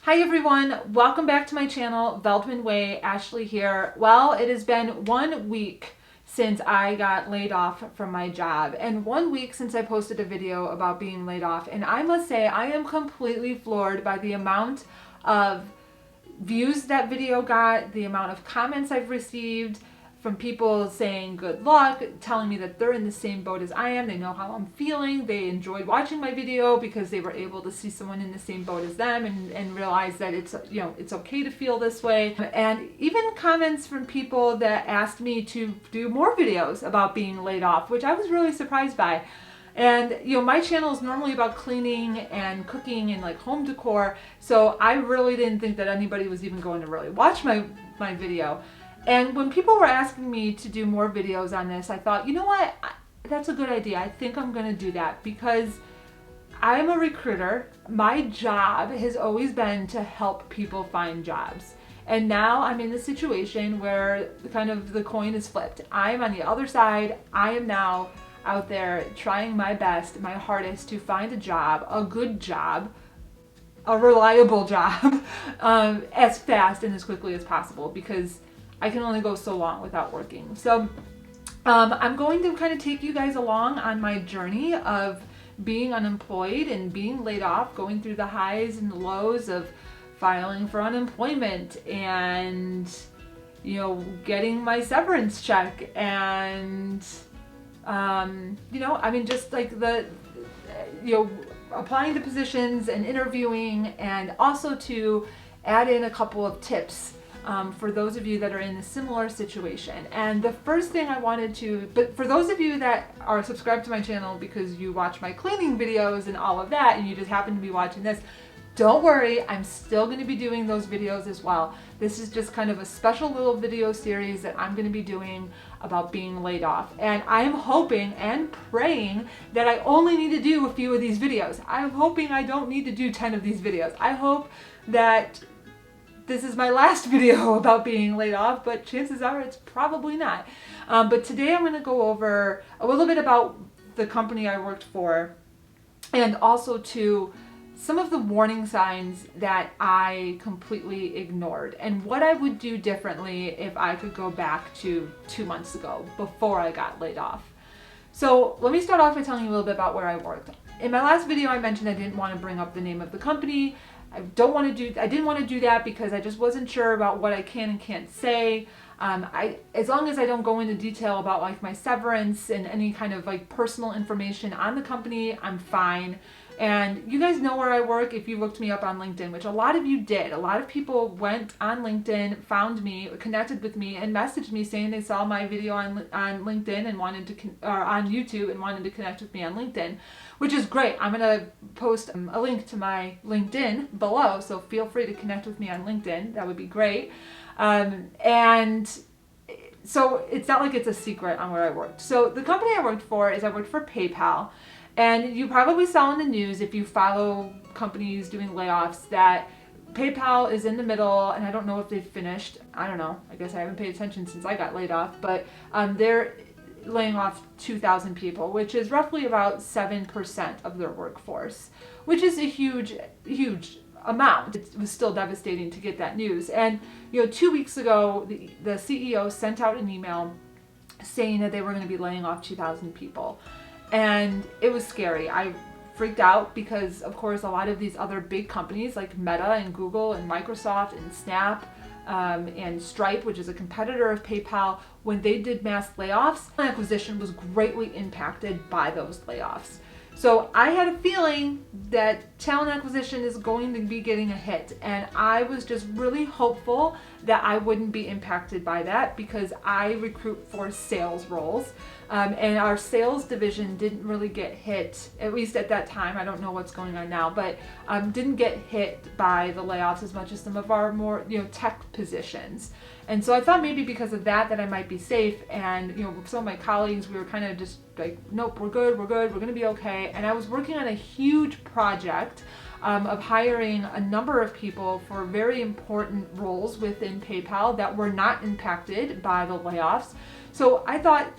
Hi everyone, welcome back to my channel, Veldman Way, Ashley here. Well, it has been 1 week since I got laid off from my job and 1 week since I posted a video about being laid off, and I must say I am completely floored by the amount of views that video got, the amount of comments I've received from people saying good luck, telling me that they're in the same boat as I am. They know how I'm feeling. They enjoyed watching my video because they were able to see someone in the same boat as them and realize that it's okay to feel this way. And even comments from people that asked me to do more videos about being laid off, which I was really surprised by. And my channel is normally about cleaning and cooking and like home decor, so I really didn't think that anybody was even going to really watch my video. And when people were asking me to do more videos on this, I thought, you know what, that's a good idea. I think I'm going to do that because I'm a recruiter. My job has always been to help people find jobs. And now I'm in the situation where kind of the coin is flipped. I'm on the other side. I am now out there trying my best, my hardest to find a job, a good job, a reliable job, as fast and as quickly as possible, because I can only go so long without working. So I'm going to kind of take you guys along on my journey of being unemployed and being laid off, going through the highs and the lows of filing for unemployment and, getting my severance check and, just like applying to positions and interviewing, and also to add in a couple of tips for those of you that are in a similar situation. And the first thing I wanted to, but for those of you that are subscribed to my channel because you watch my cleaning videos and all of that, and you just happen to be watching this, don't worry, I'm still going to be doing those videos as well. This is just kind of a special little video series that I'm going to be doing about being laid off. And I'm hoping and praying that I only need to do a few of these videos. I'm hoping I don't need to do 10 of these videos. I hope that this is my last video about being laid off, but chances are it's probably not. But today I'm going to go over a little bit about the company I worked for, and also to some of the warning signs that I completely ignored and what I would do differently if I could go back to 2 months ago before I got laid off. So let me start off by telling you a little bit about where I worked. In my last video I mentioned I didn't want to bring up the name of the company. I didn't want to do that because I just wasn't sure about what I can and can't say. As long as I don't go into detail about like my severance and any kind of like personal information on the company, I'm fine. And you guys know where I work if you looked me up on LinkedIn, which a lot of you did. A lot of people went on LinkedIn, found me, connected with me, and messaged me saying they saw my video on LinkedIn and wanted to, or on YouTube, and wanted to connect with me on LinkedIn, which is great. I'm going to post a link to my LinkedIn below, so feel free to connect with me on LinkedIn. That would be great. And so it's not like it's a secret on where I worked. So the company I worked for PayPal. And you probably saw in the news, if you follow companies doing layoffs, that PayPal is in the middle, and I don't know if they've finished. I don't know. I guess I haven't paid attention since I got laid off, but they're laying off 2,000 people, which is roughly about 7% of their workforce, which is a huge, huge amount. It was still devastating to get that news. And 2 weeks ago, the CEO sent out an email saying that they were going to be laying off 2,000 people. And it was scary. I freaked out because, of course, a lot of these other big companies like Meta and Google and Microsoft and Snap and Stripe, which is a competitor of PayPal, when they did mass layoffs, acquisition was greatly impacted by those layoffs. So I had a feeling that talent acquisition is going to be getting a hit, and I was just really hopeful that I wouldn't be impacted by that because I recruit for sales roles, and our sales division didn't really get hit, at least at that time. I don't know what's going on now, but didn't get hit by the layoffs as much as some of our more tech positions. And so I thought maybe because of that I might be safe, and some of my colleagues, we were kind of just like, nope, we're good, we're going to be okay. And I was working on a huge project of hiring a number of people for very important roles within PayPal that were not impacted by the layoffs. So I thought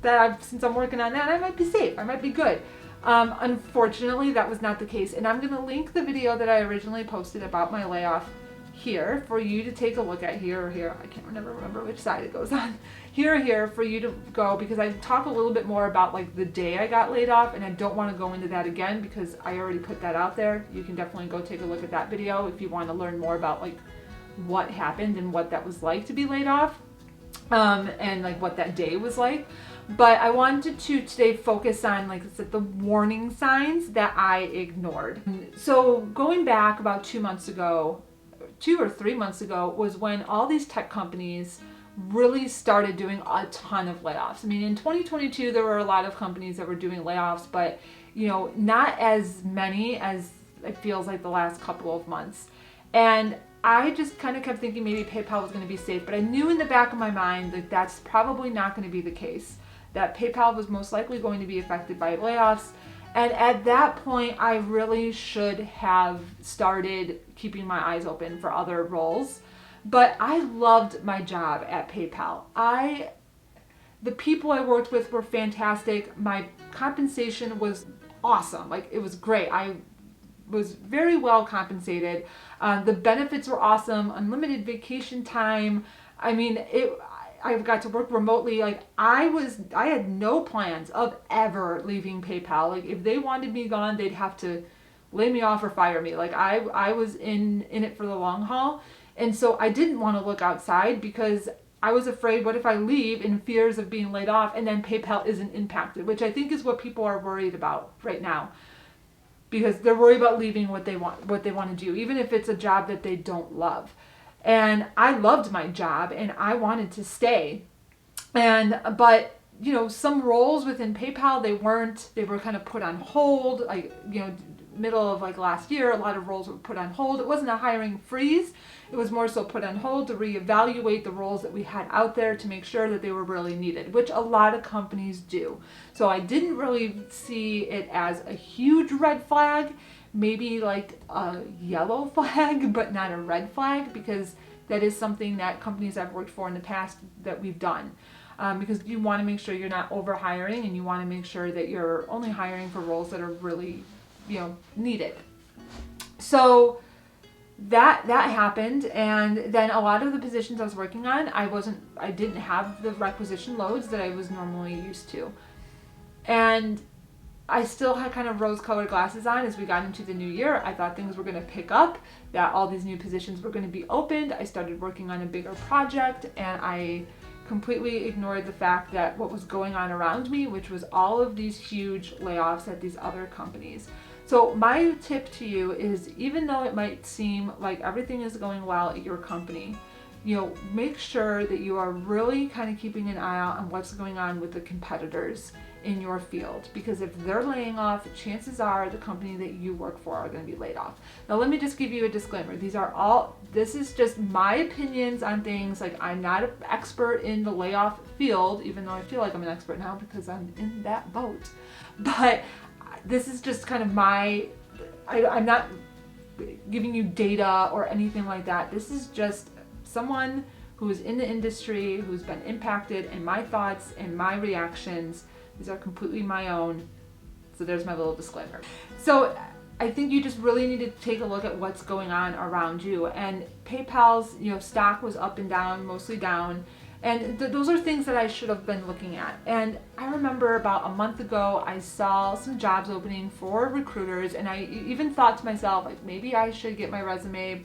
that since I'm working on that, I might be safe, I might be good. Unfortunately, that was not the case. And I'm going to link the video that I originally posted about my layoff here for you to take a look at, here or here. I can't never remember which side it goes on. Here or here for you to go, because I talk a little bit more about like the day I got laid off, and I don't want to go into that again because I already put that out there. You can definitely go take a look at that video if you want to learn more about like what happened and what that was like to be laid off, and like what that day was like. But I wanted to today focus on, like I said, the warning signs that I ignored. So going back about 2 months ago, 2 or 3 months ago, was when all these tech companies really started doing a ton of layoffs. I mean, in 2022, there were a lot of companies that were doing layoffs, but not as many as it feels like the last couple of months. And I just kind of kept thinking maybe PayPal was going to be safe, but I knew in the back of my mind that that's probably not going to be the case, that PayPal was most likely going to be affected by layoffs. And at that point, I really should have started keeping my eyes open for other roles. But I loved my job at PayPal. The people I worked with were fantastic. My compensation was awesome. Like, it was great. I was very well compensated. The benefits were awesome. Unlimited vacation time. I mean, I got to work remotely. Like, I had no plans of ever leaving PayPal. Like, if they wanted me gone, they'd have to lay me off or fire me. Like, I was in it for the long haul. And so I didn't want to look outside because I was afraid, what if I leave in fears of being laid off and then PayPal isn't impacted, which I think is what people are worried about right now, because they're worried about leaving what they want to do, even if it's a job that they don't love. And I loved my job and I wanted to stay. But some roles within PayPal, they were kind of put on hold. Like, middle of like last year, a lot of roles were put on hold. It wasn't a hiring freeze. It was more so put on hold to reevaluate the roles that we had out there to make sure that they were really needed, which a lot of companies do. So I didn't really see it as a huge red flag, maybe like a yellow flag, but not a red flag, because that is something that companies I've worked for in the past that we've done. Because you want to make sure you're not over hiring, and you want to make sure that you're only hiring for roles that are really, needed. So that happened, and then a lot of the positions I was working on, I didn't have the requisition loads that I was normally used to. And I still had kind of rose-colored glasses on as we got into the new year. I thought things were going to pick up, that all these new positions were going to be opened. I started working on a bigger project, and I completely ignored the fact that what was going on around me, which was all of these huge layoffs at these other companies. So my tip to you is, even though it might seem like everything is going well at your company, make sure that you are really kind of keeping an eye out on what's going on with the competitors in your field, because if they're laying off, chances are the company that you work for are going to be laid off. Now, let me just give you a disclaimer. This is just my opinions on things. Like, I'm not an expert in the layoff field, even though I feel like I'm an expert now because I'm in that boat. But this is just kind of I'm not giving you data or anything like that. This is just someone who is in the industry, who's been impacted, and my thoughts and my reactions. These are completely my own. So there's my little disclaimer. So I think you just really need to take a look at what's going on around you. And PayPal's, stock was up and down, mostly down. And those are things that I should have been looking at. And I remember about a month ago, I saw some jobs opening for recruiters, and I even thought to myself, like, maybe I should get my resume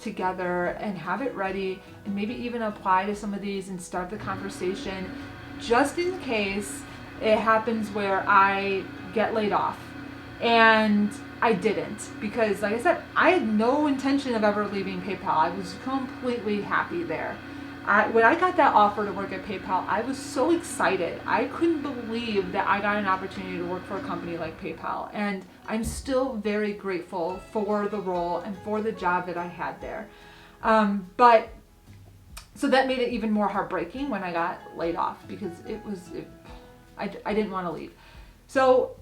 together and have it ready, and maybe even apply to some of these and start the conversation, just in case it happens where I get laid off. And I didn't, because like I said, I had no intention of ever leaving PayPal. I was completely happy there. When I got that offer to work at PayPal, I was so excited. I couldn't believe that I got an opportunity to work for a company like PayPal. And I'm still very grateful for the role and for the job that I had there. So that made it even more heartbreaking when I got laid off, because I didn't want to leave. So,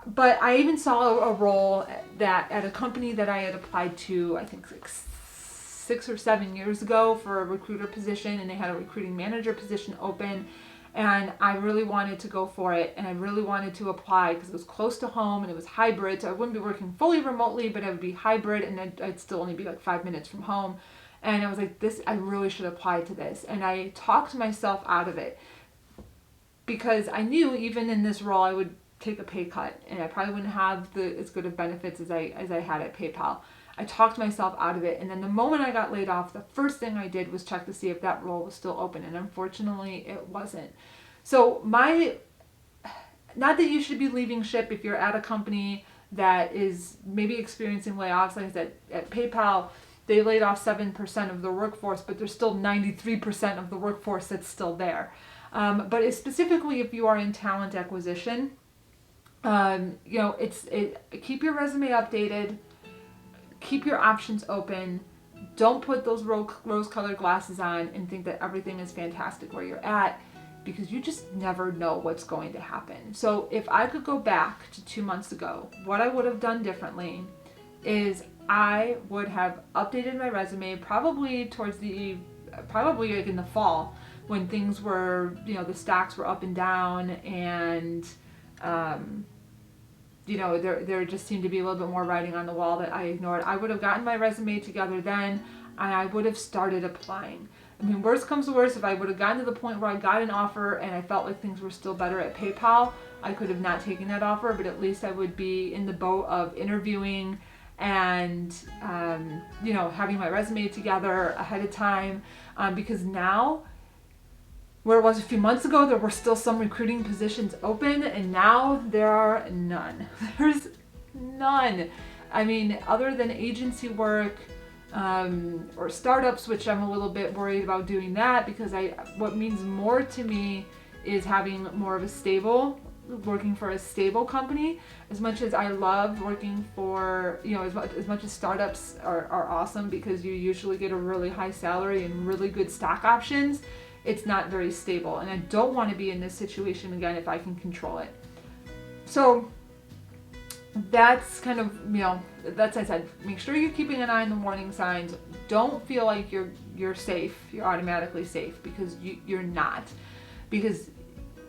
but I even saw a role that at a company that I had applied to, I think 6 or 7 years ago, for a recruiter position, and they had a recruiting manager position open. And I really wanted to go for it, and I really wanted to apply because it was close to home and it was hybrid. So I wouldn't be working fully remotely, but I would be hybrid, and I'd still only be like 5 minutes from home. And I was like, I really should apply to this. And I talked myself out of it because I knew even in this role I would take a pay cut, and I probably wouldn't have as good of benefits as I had at PayPal. I talked myself out of it, and then the moment I got laid off, the first thing I did was check to see if that role was still open, and unfortunately it wasn't. So not that you should be leaving ship if you're at a company that is maybe experiencing layoffs. Like I said, at PayPal, they laid off 7% of their workforce, but there's still 93% of the workforce that's still there. But specifically if you are in talent acquisition, keep your resume updated. Keep your options open. Don't put those rose-colored glasses on and think that everything is fantastic where you're at, because you just never know what's going to happen. So if I could go back to 2 months ago, what I would have done differently is I would have updated my resume probably like in the fall, when things were, the stocks were up and down, and there just seemed to be a little bit more writing on the wall that I ignored. I would have gotten my resume together then, and I would have started applying. I mean, worst comes to worst, if I would have gotten to the point where I got an offer and I felt like things were still better at PayPal, I could have not taken that offer, but at least I would be in the boat of interviewing and, having my resume together ahead of time. Because now, where it was a few months ago, there were still some recruiting positions open, and now there are none. There's none. I mean, other than agency work, or startups, which I'm a little bit worried about doing that, because what means more to me is having more of working for a stable company. As much as I love working for, as much as startups are awesome because you usually get a really high salary and really good stock options, it's not very stable, and I don't want to be in this situation again if I can control it. So that's kind of, that's, I said, make sure you're keeping an eye on the warning signs. Don't feel like you're safe, you're automatically safe, because you're not. Because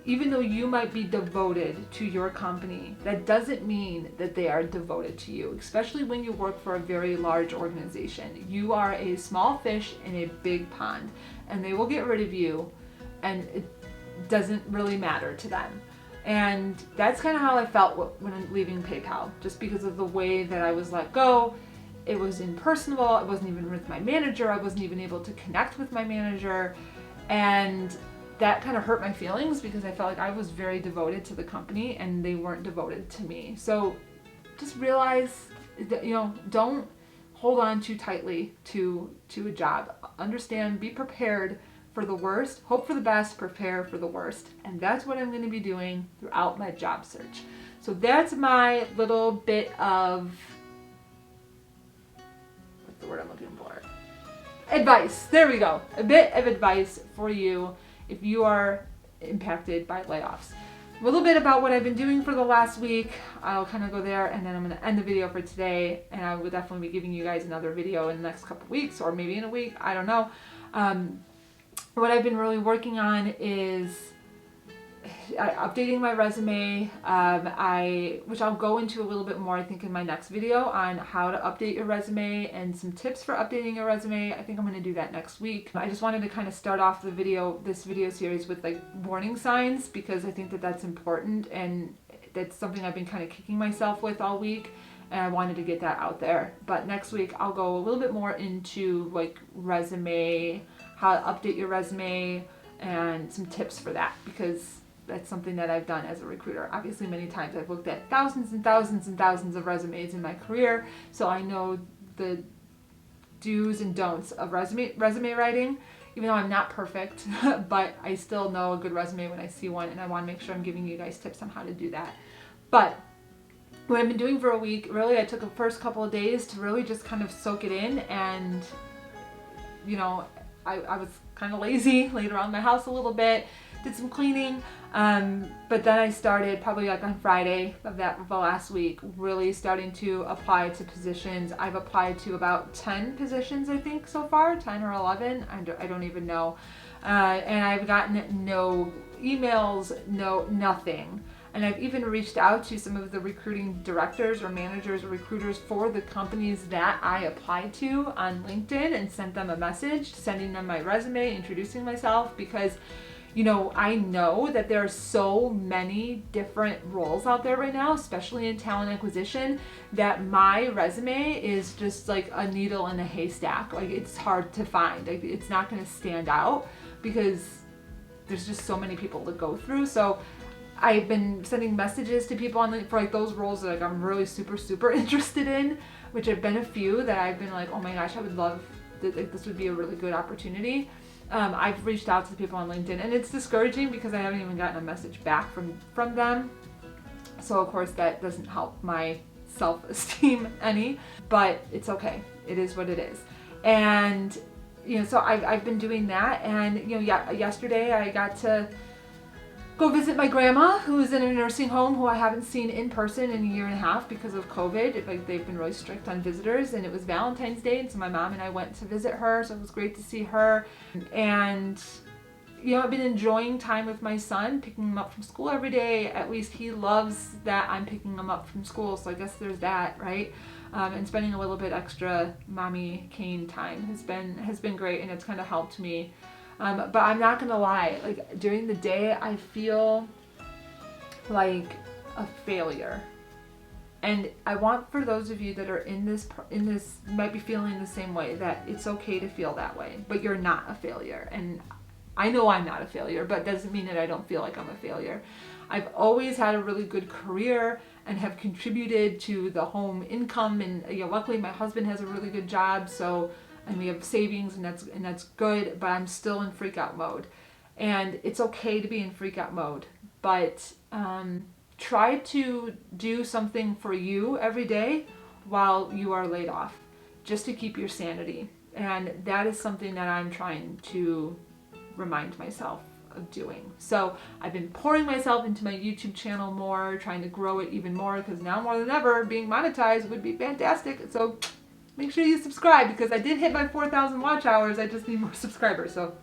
even though you might be devoted to your company, that doesn't mean that they are devoted to you, especially when you work for a very large organization. You are a small fish in a big pond, and they will get rid of you, and it doesn't really matter to them. And that's kind of how I felt when I'm leaving PayPal, just because of the way that I was let go. It was impersonal. I wasn't even with my manager. I wasn't even able to connect with my manager. And that kind of hurt my feelings, because I felt like I was very devoted to the company and they weren't devoted to me. So just realize that, don't hold on too tightly to a job. Understand, be prepared for the worst, hope for the best, prepare for the worst. And that's what I'm going to be doing throughout my job search. So that's my little bit of, what's the word I'm looking for? Advice. There we go. A bit of advice for you if you are impacted by layoffs. A little bit about what I've been doing for the last week. I'll kind of go there, and then I'm going to end the video for today, and I will definitely be giving you guys another video in the next couple weeks, or maybe in a week, I don't know. What I've been really working on is updating my resume, which I'll go into a little bit more, I think, in my next video on how to update your resume and some tips for updating your resume. I think I'm going to do that next week. I just wanted to kind of start off this video series with like warning signs, because I think that that's important, and that's something I've been kind of kicking myself with all week, and I wanted to get that out there. But next week I'll go a little bit more into like resume, how to update your resume, and some tips for that, because that's something that I've done as a recruiter. Obviously, many times I've looked at thousands and thousands and thousands of resumes in my career, so I know the do's and don'ts of resume writing, even though I'm not perfect, but I still know a good resume when I see one, and I want to make sure I'm giving you guys tips on how to do that. But what I've been doing for a week, really, I took the first couple of days to really just kind of soak it in, and I was kind of lazy, laid around my house a little bit, did some cleaning, but then I started probably like on Friday of the last week, really starting to apply to positions. I've applied to about 10 positions, I think, so far, 10 or 11, I don't even know, and I've gotten no emails, no, nothing. And I've even reached out to some of the recruiting directors or managers or recruiters for the companies that I applied to on LinkedIn and sent them a message, sending them my resume, introducing myself, because I know that there are so many different roles out there right now, especially in talent acquisition, that my resume is just like a needle in a haystack. Like, it's hard to find. Like, it's not going to stand out because there's just so many people to go through. So I've been sending messages to people for like those roles that like I'm really super interested in, which have been a few that I've been like, oh my gosh, I would love that. Like, this would be a really good opportunity. I've reached out to people on LinkedIn, and it's discouraging because I haven't even gotten a message back from them. So of course that doesn't help my self-esteem any, but it's okay. It is what it is. And so I've been doing that, and yesterday I got to go visit my grandma, who's in a nursing home, who I haven't seen in person in a year and a half because of COVID. Like, they've been really strict on visitors, and it was Valentine's Day, and so my mom and I went to visit her, so it was great to see her. And I've been enjoying time with my son, picking him up from school every day. At least he loves that I'm picking him up from school, so I guess there's that, right? And spending a little bit extra mommy cane time has been great, and it's kind of helped me. But I'm not gonna lie, like, during the day I feel like a failure. And I want, for those of you that are in this might be feeling the same way, that it's okay to feel that way, but you're not a failure. And I know I'm not a failure, but it doesn't mean that I don't feel like I'm a failure. I've always had a really good career and have contributed to the home income, and luckily my husband has a really good job, and we have savings, and that's good, but I'm still in freak out mode. And it's okay to be in freak out mode, but try to do something for you every day while you are laid off, just to keep your sanity. And that is something that I'm trying to remind myself of doing. So I've been pouring myself into my YouTube channel more, trying to grow it even more, because now more than ever, being monetized would be fantastic. So make sure you subscribe, because I did hit my 4,000 watch hours. I just need more subscribers, so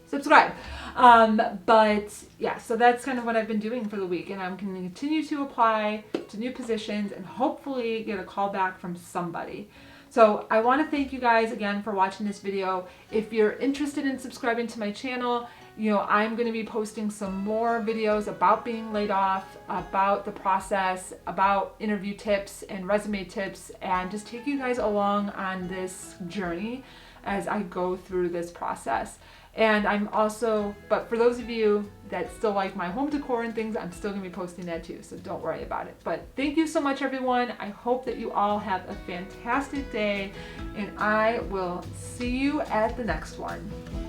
subscribe. But yeah, so that's kind of what I've been doing for the week, and I'm going to continue to apply to new positions and hopefully get a call back from somebody. So I want to thank you guys again for watching this video. If you're interested in subscribing to my channel, I'm going to be posting some more videos about being laid off, about the process, about interview tips and resume tips, and just take you guys along on this journey as I go through this process. And but for those of you that still like my home decor and things, I'm still going to be posting that too, so don't worry about it. But thank you so much, everyone. I hope that you all have a fantastic day, and I will see you at the next one.